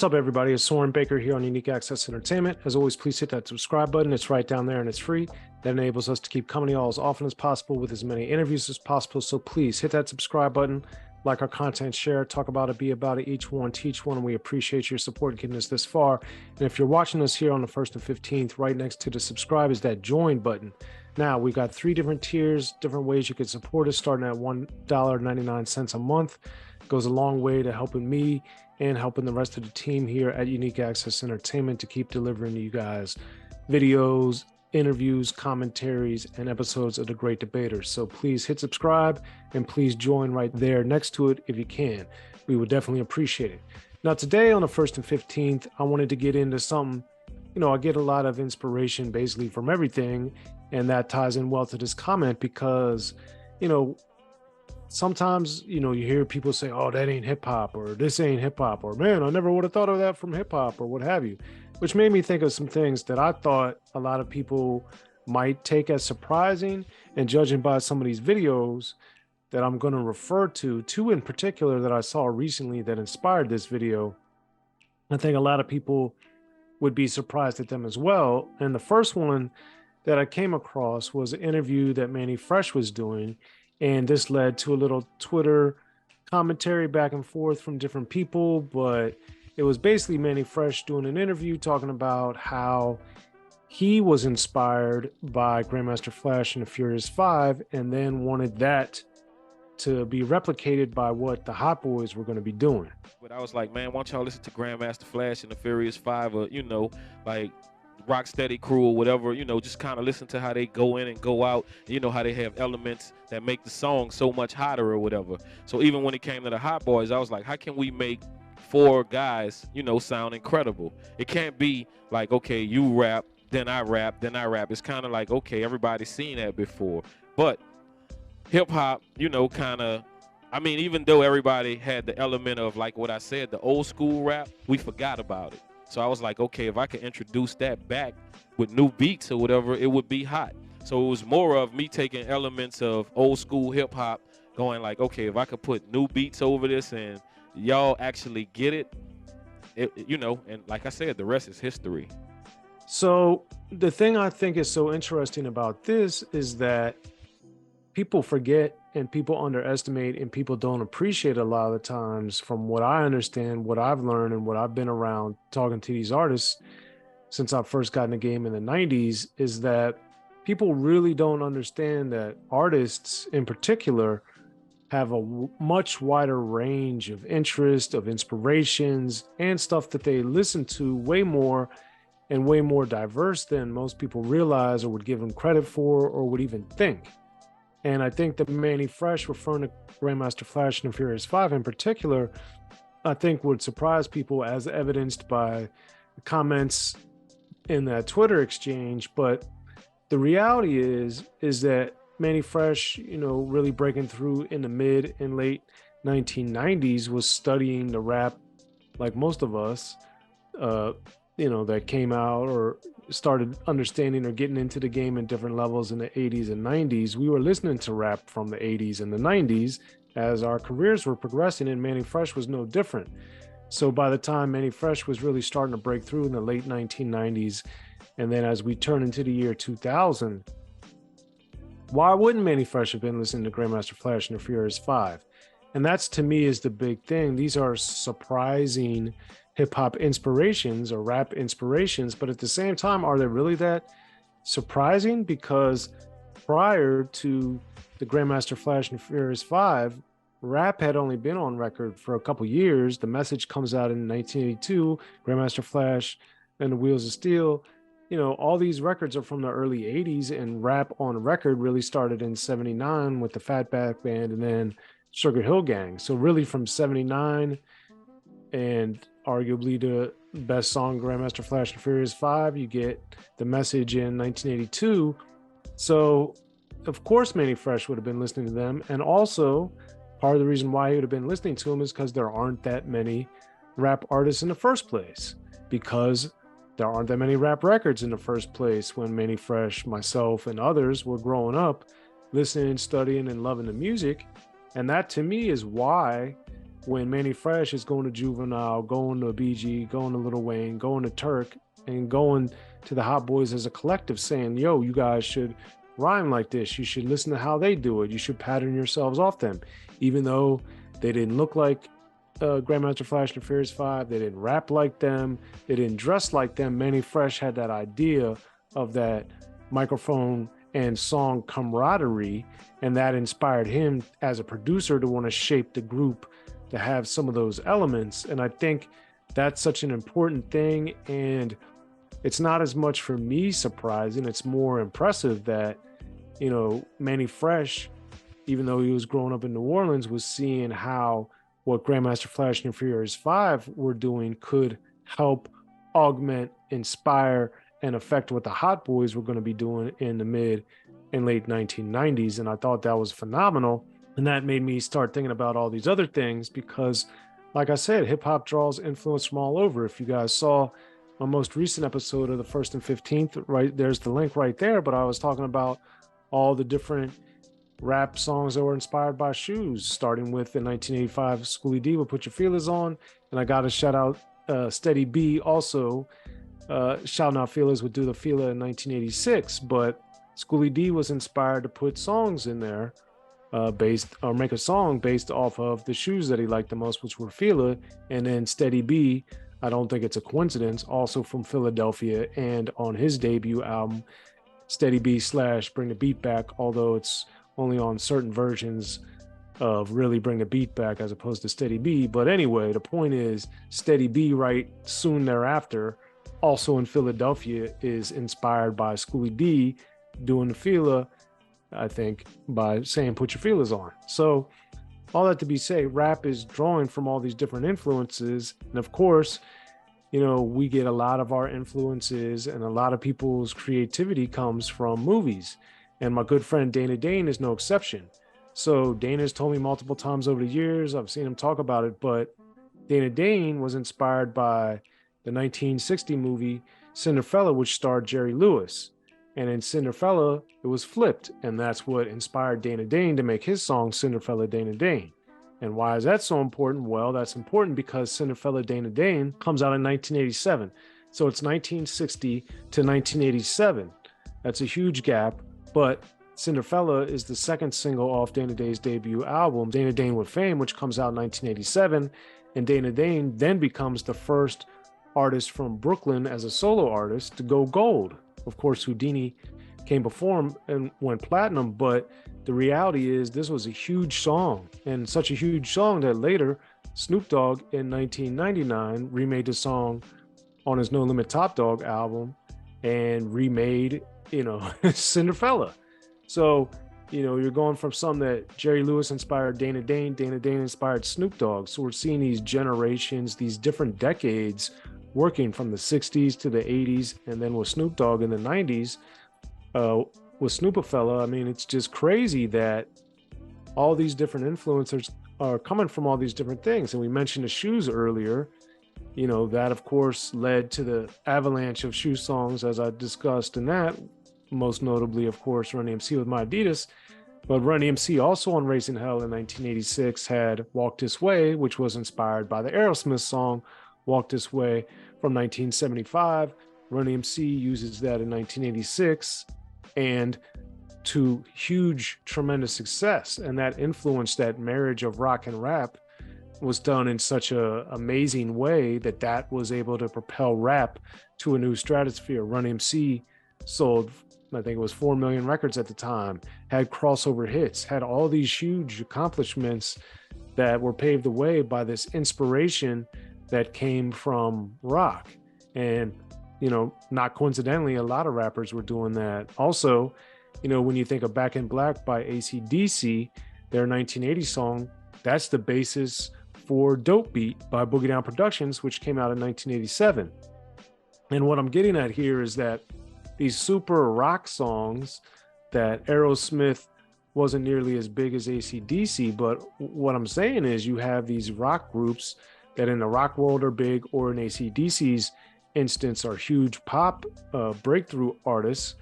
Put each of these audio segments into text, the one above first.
What's up, everybody? It's Soren Baker here on Unique Access Entertainment. As always, please hit that subscribe button. It's right down there and it's free. That enables us to keep coming to y'all as often as possible with as many interviews as possible. So please hit that subscribe button, like our content, share, talk about it, be about it, each one, teach one. And we appreciate your support getting us this far. And if you're watching us here on the 1st and 15th, right next to the subscribe is that join button. Now, we've got 3 different tiers, different ways you can support us, starting at $1.99 a month. It goes a long way to helping me and helping the rest of the team here at Unique Access Entertainment to keep delivering to you guys videos, interviews, commentaries, and episodes of The Great Debaters. So please hit subscribe and please join right there next to it if you can. We would definitely appreciate it. Now, today on the 1st and 15th, I wanted to get into something, I get a lot of inspiration basically from everything, and that ties in well to this comment because, sometimes, you hear people say, oh, that ain't hip hop, or this ain't hip hop, or man, I never would have thought of that from hip hop, or what have you, which made me think of some things that I thought a lot of people might take as surprising. And judging by some of these videos that I'm going to refer to, 2 in particular that I saw recently that inspired this video, I think a lot of people would be surprised at them as well. And the first one that I came across was an interview that Manny Fresh was doing. And this led to a little Twitter commentary back and forth from different people, but it was basically Manny Fresh doing an interview talking about how he was inspired by Grandmaster Flash and the Furious 5 and then wanted that to be replicated by what the Hot Boys were going to be doing. But I was like, man, why don't y'all listen to Grandmaster Flash and the Furious 5 or, like Rocksteady Crew or whatever, just kind of listen to how they go in and go out, how they have elements that make the song so much hotter or whatever. So even when it came to the Hot Boys, I was like, how can we make 4 guys, sound incredible? It can't be like, okay, you rap, then I rap, then I rap. It's kind of like, okay, everybody's seen that before. But hip hop, even though everybody had the element of, like what I said, the old school rap, we forgot about it. So I was like, okay, if I could introduce that back with new beats or whatever, it would be hot. So it was more of me taking elements of old school hip hop, going like, okay, if I could put new beats over this and y'all actually get it, and like I said, the rest is history. So the thing I think is so interesting about this is that people forget and people underestimate and people don't appreciate a lot of the times, from what I understand, what I've learned and what I've been around talking to these artists since I first got in the game in the 90s, is that people really don't understand that artists in particular have a much wider range of interest, of inspirations, and stuff that they listen to way more and way more diverse than most people realize or would give them credit for or would even think. And I think that Mannie Fresh, referring to Grandmaster Flash and the Furious 5 in particular, I think would surprise people, as evidenced by the comments in that Twitter exchange. But the reality is that Mannie Fresh, really breaking through in the mid and late 1990s, was studying the rap like most of us, that came out or started understanding or getting into the game in different levels in the 80s and 90s. We were listening to rap from the 80s and the 90s as our careers were progressing, and Mannie Fresh was no different. So by the time Mannie Fresh was really starting to break through in the late 1990s, and then as we turn into the year 2000, why wouldn't Mannie Fresh have been listening to Grandmaster Flash and the Furious 5? And that's, to me, is the big thing. These are surprising hip-hop inspirations or rap inspirations, but at the same time, are they really that surprising? Because prior to the Grandmaster Flash and Furious 5, rap had only been on record for a couple years. The Message comes out in 1982, Grandmaster Flash and the Wheels of Steel. All these records are from the early 80s, and rap on record really started in 79 with the Fatback Band and then Sugar Hill Gang. So really from 79, and arguably the best song, Grandmaster Flash and Furious 5, you get The Message in 1982. So of course Mannie Fresh would have been listening to them. And also part of the reason why he would have been listening to them is because there aren't that many rap artists in the first place, because there aren't that many rap records in the first place when Mannie Fresh, myself, and others were growing up listening, studying, and loving the music. And that, to me, is why when Mannie Fresh is going to Juvenile, going to BG, going to Lil Wayne, going to Turk, and going to the Hot Boys as a collective saying, yo, you guys should rhyme like this. You should listen to how they do it. You should pattern yourselves off them. Even though they didn't look like Grandmaster Flash and the Furious Five, they didn't rap like them, they didn't dress like them. Mannie Fresh had that idea of that microphone and song camaraderie, and that inspired him as a producer to want to shape the group to have some of those elements. And I think that's such an important thing. And it's not as much for me surprising, it's more impressive that, you know, Mannie Fresh, even though he was growing up in New Orleans, was seeing how what Grandmaster Flash and the Furious Five were doing could help augment, inspire, and affect what the Hot Boys were going to be doing in the mid and late 1990s. And I thought that was phenomenal. And that made me start thinking about all these other things because, like I said, hip hop draws influence from all over. If you guys saw my most recent episode of the 1st and 15th, right, there's the link right there. But I was talking about all the different rap songs that were inspired by shoes, starting with in 1985, Schoolie D with Put Your Feelers On. And I got to shout out Steady B also, shouting out Feelers would Do the Feeler in 1986. But Schoolie D was inspired to put songs in there make a song based off of the shoes that he liked the most, which were Feeler. And then Steady B, I don't think it's a coincidence, also from Philadelphia, and on his debut album, Steady B / Bring the Beat Back, although it's only on certain versions of Really Bring the Beat Back as opposed to Steady B. But anyway, the point is Steady B right soon thereafter, also in Philadelphia, is inspired by Schoolie D doing the Feeler, I think, by saying Put Your Feelers On. So all that to be said, rap is drawing from all these different influences. And of course, you know, we get a lot of our influences and a lot of people's creativity comes from movies. And my good friend Dana Dane is no exception. So Dana's told me multiple times over the years, I've seen him talk about it, but Dana Dane was inspired by the 1960 movie Cinderella, which starred Jerry Lewis. And in Cinderella, it was flipped. And that's what inspired Dana Dane to make his song Cinderella Dana Dane. And why is that so important? Well, that's important because Cinderella Dana Dane comes out in 1987. So it's 1960 to 1987. That's a huge gap. But Cinderella is the second single off Dana Dane's debut album, Dana Dane with Fame, which comes out in 1987. And Dana Dane then becomes the first artist from Brooklyn as a solo artist to go gold. Of course, Houdini came before him and went platinum, but the reality is this was a huge song, and such a huge song that later Snoop Dogg in 1999 remade the song on his No Limit Top Dog album and remade, you know, Cinderella. So, you know, you're going from something that Jerry Lewis inspired Dana Dane inspired Snoop Dogg. So we're seeing these generations, these different decades working from the 60s to the 80s, and then with Snoop Dogg in the 90s, with Snoopafella. I mean, it's just crazy that all these different influencers are coming from all these different things. And we mentioned the shoes earlier, you know, that of course led to the avalanche of shoe songs, as I discussed in that, most notably, of course, Run DMC with My Adidas. But Run DMC also on Raising Hell in 1986 had Walk This Way, which was inspired by the Aerosmith song Walk This Way from 1975. Run DMC uses that in 1986 and to huge, tremendous success. And that influenced that marriage of rock and rap was done in such an amazing way that that was able to propel rap to a new stratosphere. Run DMC sold, I think it was 4 million records at the time, had crossover hits, had all these huge accomplishments that were paved the way by this inspiration that came from rock. And, you know, not coincidentally, a lot of rappers were doing that. Also, you know, when you think of Back in Black by AC/DC, their 1980 song, that's the basis for Dope Beat by Boogie Down Productions, which came out in 1987. And what I'm getting at here is that these super rock songs that Aerosmith wasn't nearly as big as AC/DC, but what I'm saying is you have these rock groups that in the rock world are big, or in AC/DC's instance are huge pop breakthrough artists,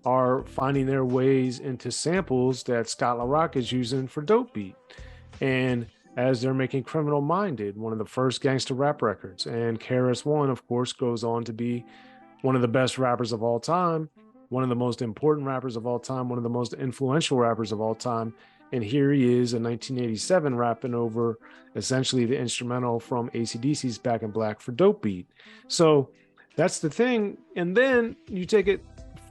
are finding their ways into samples that Scott LaRock is using for Dope Beat. And as they're making Criminal Minded, one of the first gangster rap records. And KRS-One, of course, goes on to be one of the best rappers of all time, one of the most important rappers of all time, one of the most influential rappers of all time. And here he is in 1987 rapping over essentially the instrumental from AC/DC's Back in Black for Dope Beat. So that's the thing. And then you take it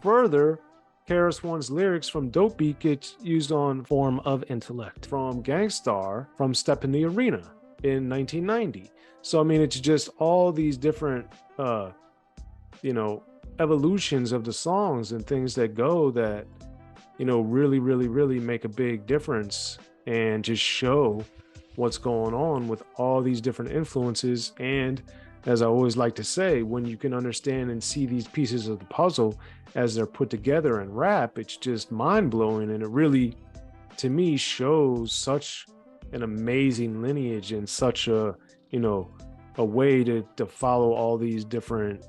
further, KRS-One's lyrics from Dope Beat gets used on Form of Intellect, from Gangstar, from Step in the Arena in 1990. So, I mean, it's just all these different, evolutions of the songs and things that go that, really, really, really make a big difference and just show what's going on with all these different influences. And as I always like to say, when you can understand and see these pieces of the puzzle as they're put together in rap, it's just mind-blowing. And it really, to me, shows such an amazing lineage and such a way to follow all these different,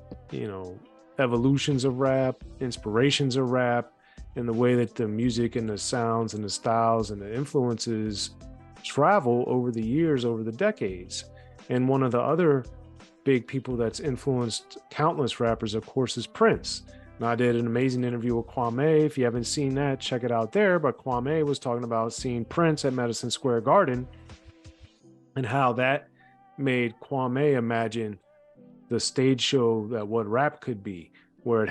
evolutions of rap, inspirations of rap, and the way that the music and the sounds and the styles and the influences travel over the years, over the decades. And one of the other big people that's influenced countless rappers, of course, is Prince. Now, I did an amazing interview with Kwame. If you haven't seen that, check it out there. But Kwame was talking about seeing Prince at Madison Square Garden and how that made Kwame imagine the stage show that what rap could be, where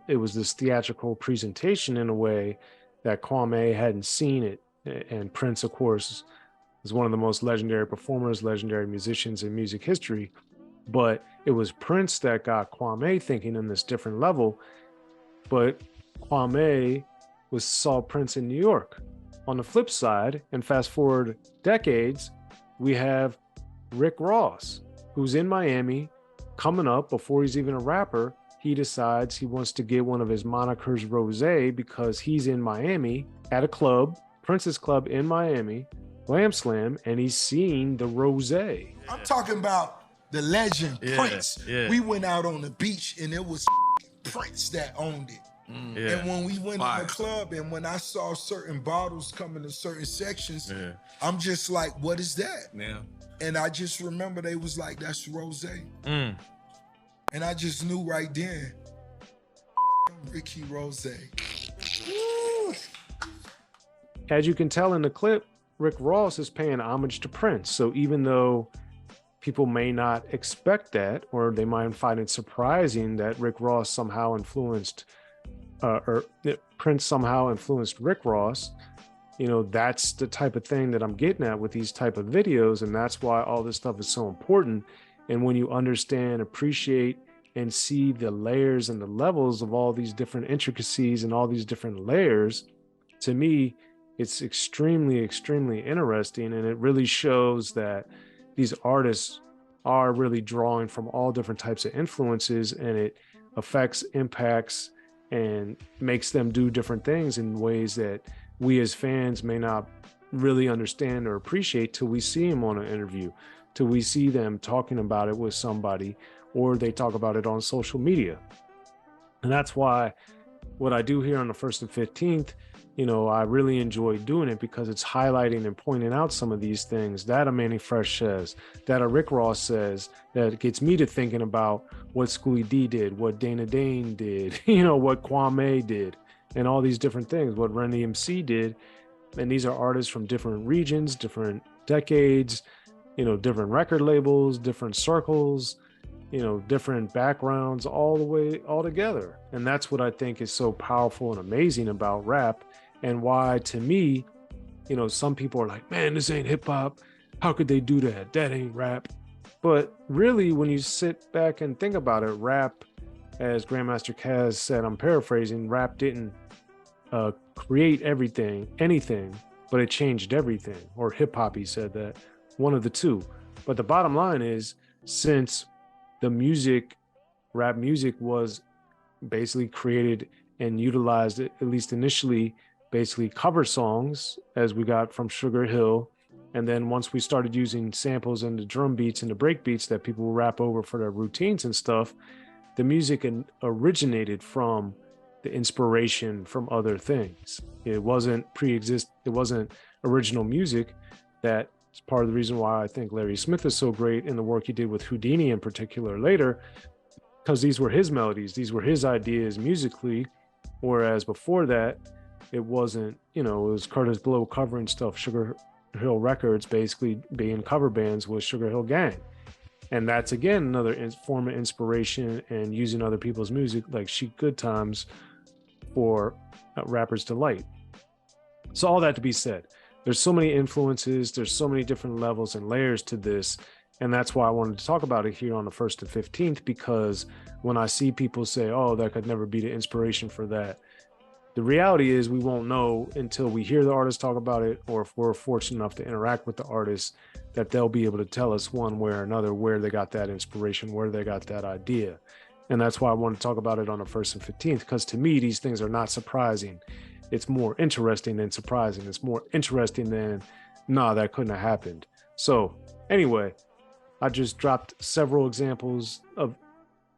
it was this theatrical presentation in a way that Kwame hadn't seen it. And Prince, of course, is one of the most legendary performers, legendary musicians in music history. But it was Prince that got Kwame thinking in this different level. But Kwame saw Prince in New York. On the flip side, and fast forward decades, we have Rick Ross, who's in Miami, coming up before he's even a rapper. He decides he wants to get one of his monikers Rosé because he's in Miami at a club, Prince's Club in Miami, Lamb Slam, and he's seeing the Rosé. I'm talking about the legend Prince. Yeah. We went out on the beach and it was Prince that owned it. And when we went in the club and when I saw certain bottles coming in certain sections, I'm just like, what is that? Yeah. And I just remember they was like, that's Rosé. And I just knew right then, Ricky Rosé. As you can tell in the clip, Rick Ross is paying homage to Prince. So even though people may not expect that, or they might find it surprising that Rick Ross somehow influenced, or Prince somehow influenced Rick Ross, that's the type of thing that I'm getting at with these type of videos. And that's why all this stuff is so important. And when you understand, appreciate, and see the layers and the levels of all these different intricacies and all these different layers, to me, it's extremely, extremely interesting. And it really shows that these artists are really drawing from all different types of influences, and it affects, impacts, and makes them do different things in ways that we as fans may not really understand or appreciate till we see them on an interview, till we see them talking about it with somebody, or they talk about it on social media. And that's why what I do here on the 1st and 15th, I really enjoy doing it, because it's highlighting and pointing out some of these things that a Mannie Fresh says, that a Rick Ross says, that gets me to thinking about what Schoolie D did, what Dana Dane did, what Kwame did, and all these different things, what Run DMC did. And these are artists from different regions, different decades, different record labels, different circles, different backgrounds, all together. And that's what I think is so powerful and amazing about rap, and why, to me, some people are like, man, this ain't hip hop. How could they do that? That ain't rap. But really, when you sit back and think about it, rap, as Grandmaster Caz said, I'm paraphrasing, rap didn't create anything, but it changed everything. Or hip hop, he said that, one of the two. But the bottom line is, since the rap music was basically created and utilized, at least initially, basically cover songs, as we got from Sugar Hill. And then once we started using samples and the drum beats and the break beats that people will rap over for their routines and stuff, the music originated from the inspiration from other things. It wasn't it wasn't original music that It's part of the reason why I think Larry Smith is so great in the work he did with Houdini in particular later, because these were his melodies, these were his ideas musically, whereas before that, it wasn't, it was Curtis Blow covering stuff, Sugar Hill Records basically being cover bands with Sugar Hill Gang. And that's, again, another form of inspiration and using other people's music like Chic Good Times for rappers' delight. So all that to be said, there's so many influences, there's so many different levels and layers to this. And that's why I wanted to talk about it here on the 1st and 15th, because when I see people say, oh, that could never be the inspiration for that, the reality is we won't know until we hear the artist talk about it, or if we're fortunate enough to interact with the artist, that they'll be able to tell us one way or another where they got that inspiration, where they got that idea. And that's why I want to talk about it on the 1st and 15th, because to me, these things are not surprising. It's more interesting than surprising. It's more interesting than, nah, that couldn't have happened. So anyway, I just dropped several examples of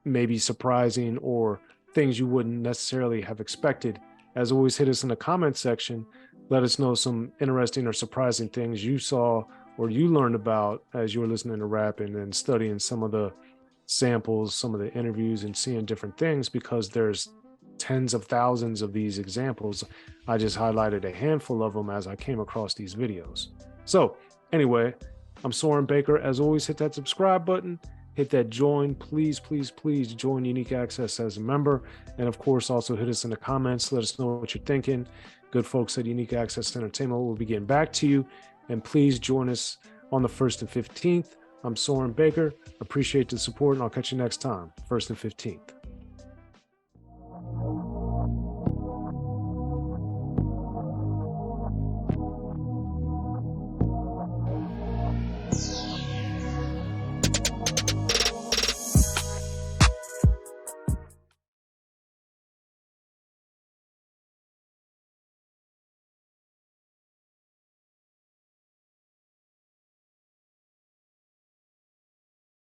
maybe surprising or things you wouldn't necessarily have expected. As always, hit us in the comment section. Let us know some interesting or surprising things you saw or you learned about as you were listening to rap and then studying some of the samples, some of the interviews, and seeing different things, because there's tens of thousands of these examples. I just highlighted a handful of them as I came across these videos. So anyway, I'm Soren Baker. As always, hit that subscribe button. Hit that join. Please, please, please join Unique Access as a member. And of course, also hit us in the comments. Let us know what you're thinking. Good folks at Unique Access Entertainment will be getting back to you. And please join us on the 1st and 15th. I'm Soren Baker. Appreciate the support, and I'll catch you next time, 1st and 15th.